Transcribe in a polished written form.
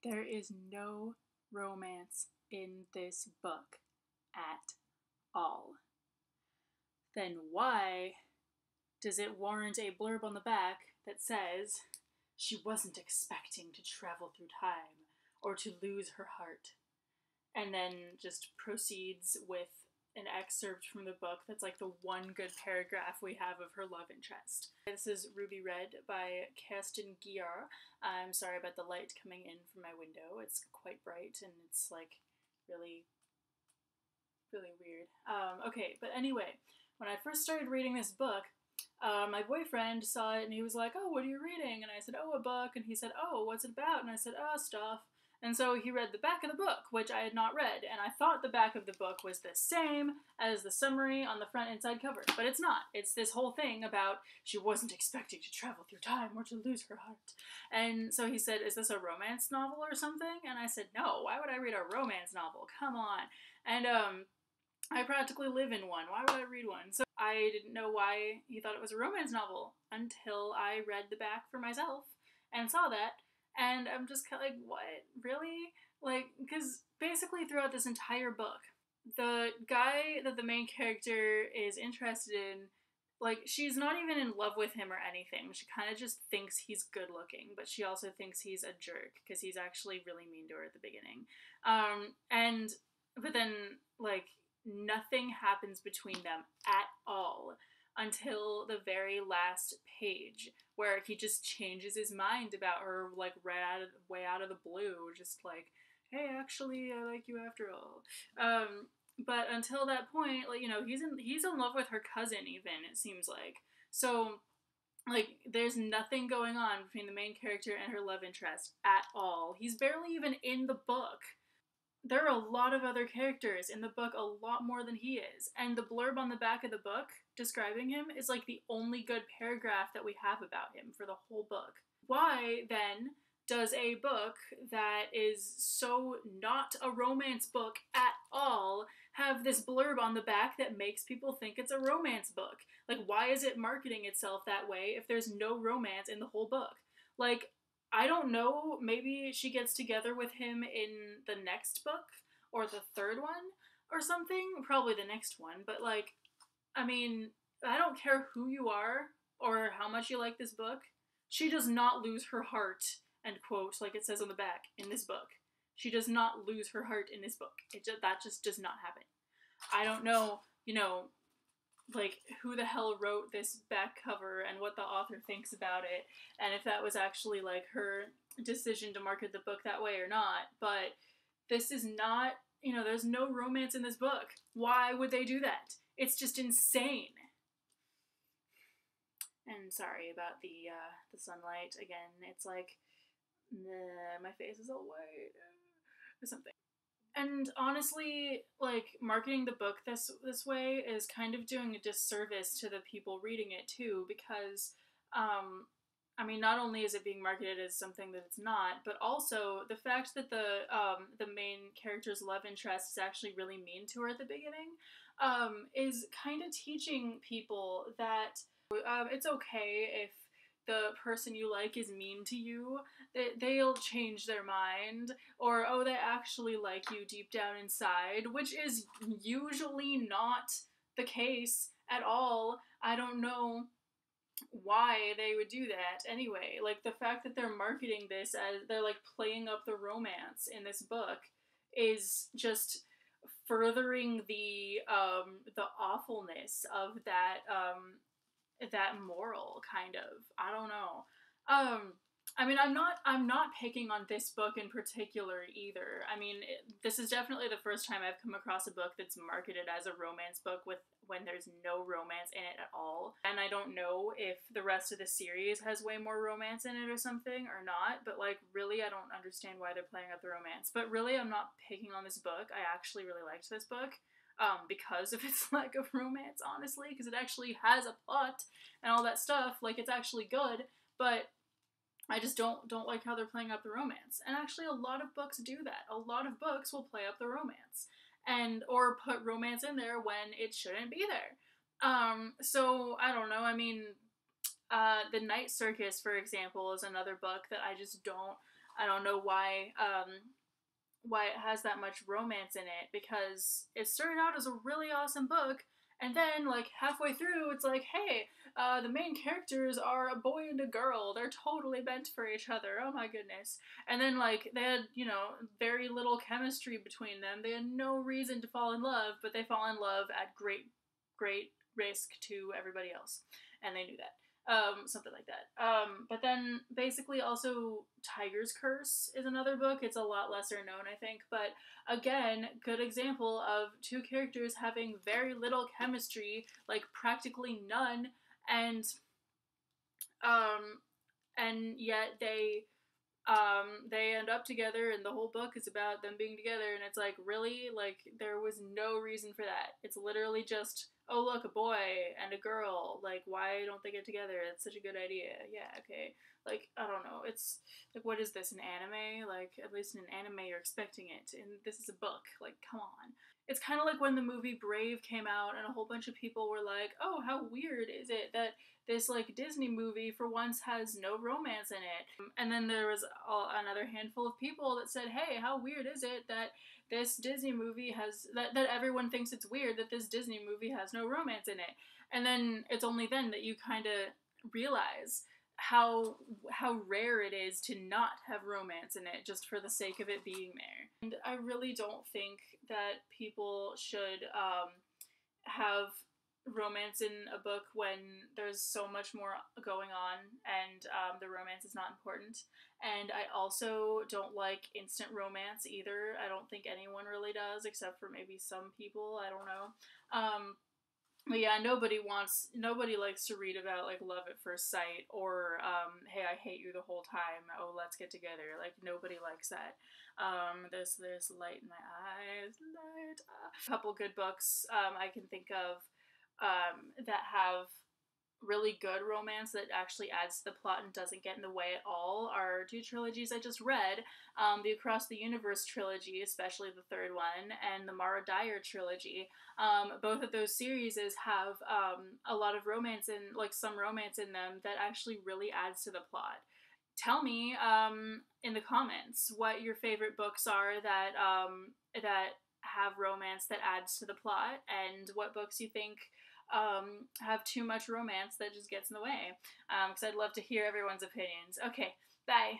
There is no romance in this book at all. Then why does it warrant a blurb on the back that says she wasn't expecting to travel through time or to lose her heart? And then just proceeds with an excerpt from the book that's like the one good paragraph we have of her love interest. This is Ruby Red by Kirsten Gier. I'm sorry about the light coming in from my window. It's quite bright and it's like really, really weird. Okay, but anyway, when I first started reading this book, my boyfriend saw it and he was like, "Oh, what are you reading?" And I said, "Oh, a book." And he said, "Oh, what's it about?" And I said, "Oh, stuff." And so he read the back of the book, which I had not read, and I thought the back of the book was the same as the summary on the front and side cover, but it's not. It's this whole thing about she wasn't expecting to travel through time or to lose her heart. And so he said, "Is this a romance novel or something?" And I said, "No, why would I read a romance novel? Come on." And I practically live in one. Why would I read one? So I didn't know why he thought it was a romance novel until I read the back for myself and saw that. And I'm just kind of like, what? Really? Like, because basically throughout this entire book, the guy that the main character is interested in, like, she's not even in love with him or anything. She kind of just thinks he's good looking, but she also thinks he's a jerk because he's actually really mean to her at the beginning. But then, like, nothing happens between them at all until the very last page, where he just changes his mind about her, like way out of the blue, just like, "Hey, actually, I like you after all." But until that point, like, he's in love with her cousin. Even, it seems like. So, like, there's nothing going on between the main character and her love interest at all. He's barely even in the book. There are a lot of other characters in the book, a lot more than he is. And the blurb on the back of the book describing him is like the only good paragraph that we have about him for the whole book. Why, then, does a book that is so not a romance book at all have this blurb on the back that makes people think it's a romance book? Like, why is it marketing itself that way if there's no romance in the whole book? Like, I don't know, maybe she gets together with him in the next book or the third one or something. Probably the next one, but like, I mean, I don't care who you are or how much you like this book. She does not lose her heart, end quote, like it says on the back in this book. She does not lose her heart in this book. That just does not happen. I don't know, like, who the hell wrote this back cover and what the author thinks about it, and if that was actually like her decision to market the book that way or not. But this is not, there's no romance in this book. Why would they do that? It's just insane. And sorry about the sunlight again. It's like, nah, my face is all white or something. And honestly, like, marketing the book this way is kind of doing a disservice to the people reading it too, because I mean, not only is it being marketed as something that it's not, but also the fact that the main character's love interest is actually really mean to her at the beginning, is kind of teaching people that it's okay if the person you like is mean to you. They'll change their mind, or, oh, they actually like you deep down inside, which is usually not the case at all. I don't know why they would do that anyway. Like, the fact that they're marketing this as they're like playing up the romance in this book is just furthering the awfulness of that moral, kind of. I don't know. I mean, I'm not picking on this book in particular either. I mean, this is definitely the first time I've come across a book that's marketed as a romance book with when there's no romance in it at all. And I don't know if the rest of the series has way more romance in it or something or not, but like, really, I don't understand why they're playing up the romance. But really, I'm not picking on this book. I actually really liked this book. Because of its lack of romance, honestly, because it actually has a plot and all that stuff. Like, it's actually good, but I just don't like how they're playing up the romance. And actually, a lot of books do that. A lot of books will play up the romance and or put romance in there when it shouldn't be there. So I don't know. I mean, The Night Circus, for example, is another book that I just don't I don't know why it has that much romance in it, because it started out as a really awesome book, and then like halfway through it's like, hey, the main characters are a boy and a girl, they're totally meant for each other, oh my goodness. And then like they had, very little chemistry between them, they had no reason to fall in love, but they fall in love at great risk to everybody else, and they knew that. Something like that. But then basically also Tiger's Curse is another book. It's a lot lesser known, I think, but again, good example of two characters having very little chemistry, like practically none, and um, and yet they end up together, and the whole book is about them being together, and it's like, really, like there was no reason for that. It's literally just, oh look, a boy and a girl, like why don't they get together, it's such a good idea, yeah, okay. Like, I don't know, it's like, what is this, an anime? Like, at least in an anime you're expecting it, and this is a book, like come on. It's kind of like when the movie Brave came out and a whole bunch of people were like, oh, how weird is it that this like Disney movie for once has no romance in it. And then there was another handful of people that said, hey, how weird is it that this Disney movie has, that everyone thinks it's weird that this Disney movie has no romance in it. And then it's only then that you kind of realize how rare it is to not have romance in it just for the sake of it being there. And I really don't think that people should have romance in a book when there's so much more going on, and the romance is not important. And I also don't like instant romance either. I don't think anyone really does, except for maybe some people, I don't know. But yeah, nobody likes to read about like love at first sight, or hey, I hate you the whole time, oh let's get together. Like nobody likes that. There's light in my eyes, light. A couple good books I can think of that have really good romance that actually adds to the plot and doesn't get in the way at all are two trilogies I just read. The Across the Universe trilogy, especially the third one, and the Mara Dyer trilogy. Both of those series have a lot of romance, and like some romance in them that actually really adds to the plot. Tell me in the comments what your favorite books are that have romance that adds to the plot, and what books you think have too much romance that just gets in the way. Because I'd love to hear everyone's opinions. Okay, bye.